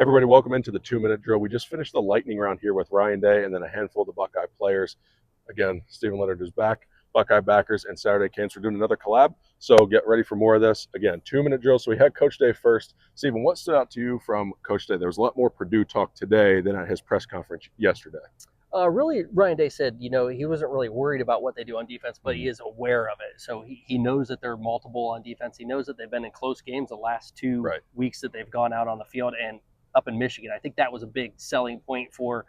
Everybody, welcome into the 2-minute drill. We just finished the lightning round here with Ryan Day and then a handful of the Buckeye players. Again, Stephen Leonard is back, Buckeye backers, and Saturday Camps. We're doing another collab, so get ready for more of this. Again, 2-minute drill. So we had Coach Day first. Stephen, what stood out to you from Coach Day? There was a lot more Purdue talk today than at his press conference yesterday. Really, Ryan Day said, he wasn't really worried about what they do on defense, but he is aware of it. So he knows that they're multiple on defense. He knows that they've been in close games the last two weeks that they've gone out on the field. And up in Michigan, I think that was a big selling point for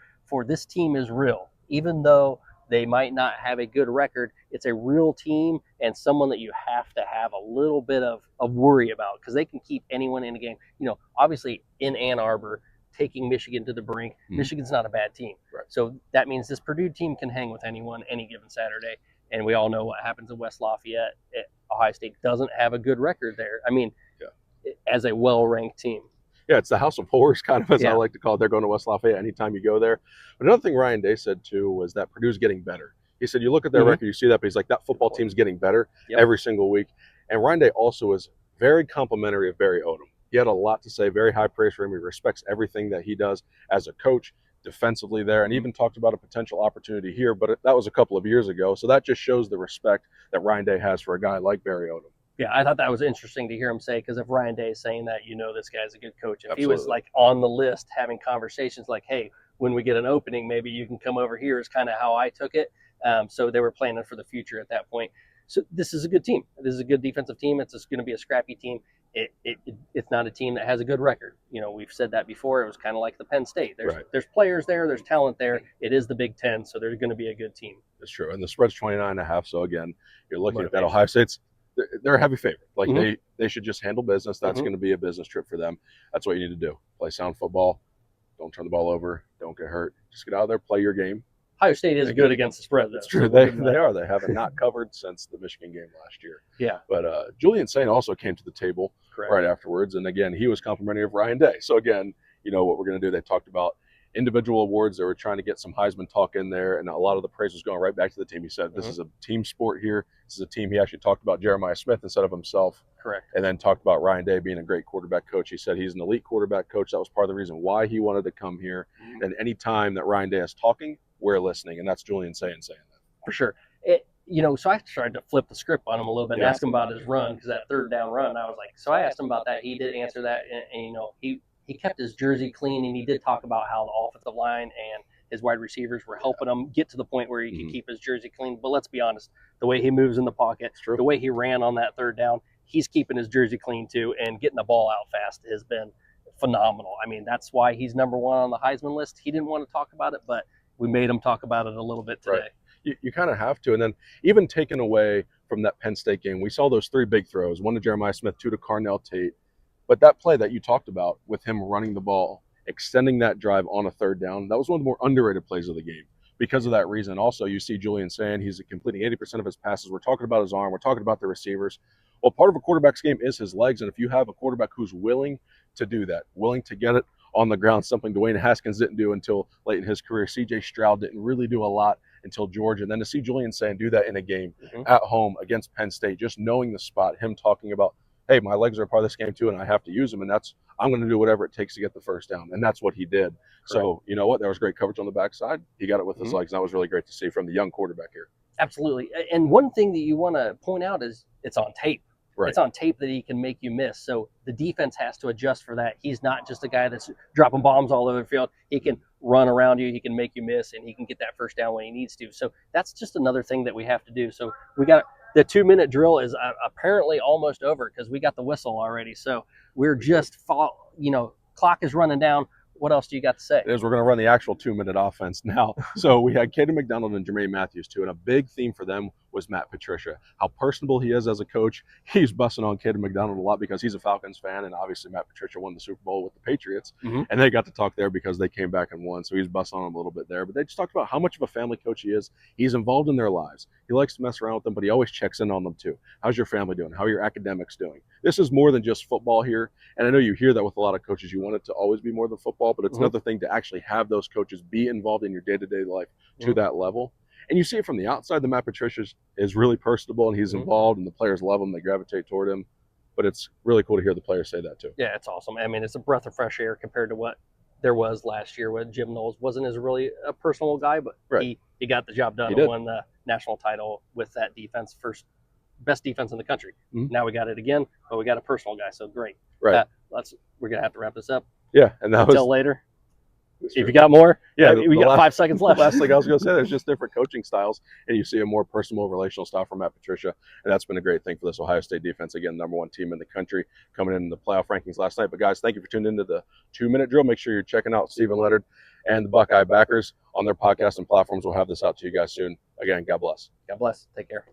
this team is real. Even though they might not have a good record, it's a real team and someone that you have to have a little bit of worry about because they can keep anyone in a game. Obviously in Ann Arbor, taking Michigan to the brink, Michigan's not a bad team. Right. So that means this Purdue team can hang with anyone any given Saturday. And we all know what happens in West Lafayette. Ohio State doesn't have a good record there. I mean, as a well-ranked team. Yeah, it's the house of horrors, kind of, as I like to call it. They're going to West Lafayette anytime you go there. But another thing Ryan Day said, too, was that Purdue's getting better. He said, you look at their record, you see that, but he's like, that football team's getting better every single week. And Ryan Day also was very complimentary of Barry Odom. He had a lot to say, very high praise for him. He respects everything that he does as a coach defensively there, and even talked about a potential opportunity here, but that was a couple of years ago. So that just shows the respect that Ryan Day has for a guy like Barry Odom. Yeah, I thought that was interesting to hear him say, because if Ryan Day is saying that, this guy's a good coach. If he was like on the list having conversations like, hey, when we get an opening, maybe you can come over here is kind of how I took it. So they were planning for the future at that point. So this is a good team. This is a good defensive team. It's just going to be a scrappy team. It's not a team that has a good record. We've said that before. It was kind of like the Penn State. There's players there. There's talent there. It is the Big Ten, so there's going to be a good team. That's true. And the spread's 29.5. So again, you're looking at that. Ohio State's they're a heavy favorite. Like they should just handle business. That's going to be a business trip for them. That's what you need to do. Play sound football. Don't turn the ball over. Don't get hurt. Just get out there, play your game. Ohio State is good against the spread. That's true. They are. They haven't not covered since the Michigan game last year. Yeah. But Julian Sayin also came to the table right afterwards. And again, he was complimentary of Ryan Day. So again, what we're going to do, they talked about individual awards. They were trying to get some Heisman talk in there, and a lot of the praise was going right back to the team. He said, this is a team sport here. This is a team. He actually talked about Jeremiah Smith instead of himself. Correct. And then talked about Ryan Day being a great quarterback coach. He said he's an elite quarterback coach. That was part of the reason why he wanted to come here. And any time that Ryan Day is talking, we're listening. And that's Julian Sayin saying that. For sure. So I tried to flip the script on him a little bit and ask him about his run, because that third down run, I was like, so I asked him about that. He did answer that. And he kept his jersey clean, and he did talk about how the offensive line and his wide receivers were helping him get to the point where he could keep his jersey clean. But let's be honest, the way he moves in the pocket, the way he ran on that third down, he's keeping his jersey clean too, and getting the ball out fast has been phenomenal. I mean, that's why he's number one on the Heisman list. He didn't want to talk about it, but we made him talk about it a little bit today. Right. You kind of have to. And then even taken away from that Penn State game, we saw those three big throws, one to Jeremiah Smith, two to Carnell Tate. But that play that you talked about with him running the ball, extending that drive on a third down, that was one of the more underrated plays of the game. Because of that reason, also, you see Julian Sayin, he's completing 80% of his passes. We're talking about his arm. We're talking about the receivers. Well, part of a quarterback's game is his legs. And if you have a quarterback who's willing to do that, willing to get it on the ground, something Dwayne Haskins didn't do until late in his career. C.J. Stroud didn't really do a lot until Georgia. And then to see Julian Sayin do that in a game at home against Penn State, just knowing the spot, him talking about, hey, my legs are a part of this game too, and I have to use them, and I'm going to do whatever it takes to get the first down, and that's what he did. Correct. So you know what? There was great coverage on the backside. He got it with his legs, and that was really great to see from the young quarterback here. Absolutely. And one thing that you want to point out is it's on tape. Right. It's on tape that he can make you miss. So the defense has to adjust for that. He's not just a guy that's dropping bombs all over the field. He can run around you. He can make you miss, and he can get that first down when he needs to. So that's just another thing that we have to do. So we got the 2-minute drill is apparently almost over because we got the whistle already. So we're just, clock is running down. What else do you got to say? We're going to run the actual 2-minute offense now. So we had Kayden McDonald and Jermaine Matthews too, and a big theme for them was Matt Patricia. How personable he is as a coach. He's busting on Kayden McDonald a lot because he's a Falcons fan, and obviously Matt Patricia won the Super Bowl with the Patriots, and they got to talk there because they came back and won. So he's busting on him a little bit there. But they just talked about how much of a family coach he is. He's involved in their lives. He likes to mess around with them, but he always checks in on them too. How's your family doing? How are your academics doing? This is more than just football here. And I know you hear that with a lot of coaches. You want it to always be more than football, but it's another thing to actually have those coaches be involved in your day-to-day life to that level. And you see it from the outside. The Matt Patricia is really personable, and he's involved, and the players love him. They gravitate toward him. but it's really cool to hear the players say that too. Yeah, it's awesome. I mean, it's a breath of fresh air compared to what there was last year when Jim Knowles wasn't as really a personal guy, but he got the job done and won the national title with that defense, best defense in the country. Now we got it again, but we got a personal guy, so great. Right. We're going to have to wrap this up. Yeah, and until later. If you got more, we got 5 seconds left. Last thing I was going to say, there's just different coaching styles, and you see a more personal, relational style from Matt Patricia, and that's been a great thing for this Ohio State defense. Again, #1 team in the country, coming in the playoff rankings last night. But guys, thank you for tuning into the 2-minute drill. Make sure you're checking out Stephen Leonard and the Buckeye backers on their podcast and platforms. We'll have this out to you guys soon. Again, God bless. God bless. Take care.